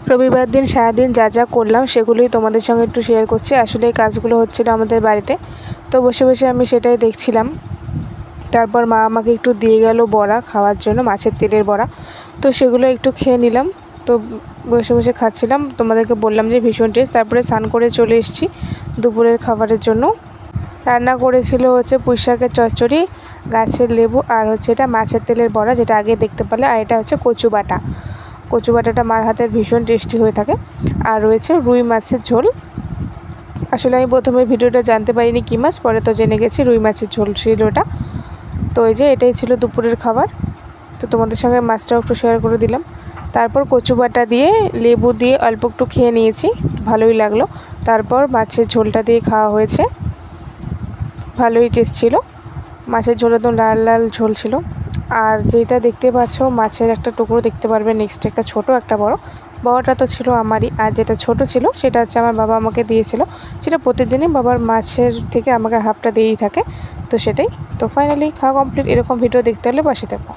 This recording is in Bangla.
রবিবার দিন সারাদিন যা যা করলাম সেগুলোই তোমাদের সঙ্গে একটু শেয়ার করছি। আসলে এই কাজগুলো হচ্ছিলো আমাদের বাড়িতে, তো বসে বসে আমি সেটাই দেখছিলাম। তারপর মা আমাকে একটু দিয়ে গেল বড়া খাওয়ার জন্য, মাছের তেলের বড়া। তো সেগুলো একটু খেয়ে নিলাম। তো বসে বসে খাচ্ছিলাম, তোমাদেরকে বললাম যে ভীষণ টেস্ট। তারপরে স্নান করে চলে এসেছি দুপুরের খাবারের জন্য। রান্না করেছিল হচ্ছে পুঁই শাকের চচ্চড়ি, গাছের লেবু, আর হচ্ছে এটা মাছের তেলের বড়া, যেটা আগে দেখতে পেলে। আর এটা হচ্ছে কচু বাটা। কচু বাটাটা মার হাতের ভীষণ টেস্টি হয়ে থাকে। আর রয়েছে রুই মাছের ঝোল। আসলে আমি প্রথমে ভিডিওটা জানতে পারিনি কী মাছ, পরে তো জেনে গেছি রুই মাছের ঝোল ছিল ওটা। তো এই যে এটাই ছিল দুপুরের খাবার। তো তোমাদের সঙ্গে মাছটাও একটু শেয়ার করে দিলাম। তারপর কচু বাটা দিয়ে লেবু দিয়ে অল্প একটু খেয়ে নিয়েছি, ভালোই লাগলো। তারপর মাছের ঝোলটা দিয়ে খাওয়া হয়েছে, ভালোই টেস্ট ছিল। মাছের ঝোল একদম লাল লাল ঝোল ছিল। আর যেটা দেখতে পাচ্ছ মাছের একটা টুকরো দেখতে পারবে, নেক্সট একটা ছোট একটা বড়। বড়টা তো ছিল আমারই, আর যেটা ছোট ছিল সেটা হচ্ছে আমার বাবা আমাকে দিয়েছিল। সেটা প্রতিদিনই বাবার মাছের থেকে আমাকে হাফটা দিয়েই থাকে, তো সেটাই। তো ফাইনালি খাওয়া কমপ্লিট। এরকম ভিডিও দেখতে হলে পাশে থাকো।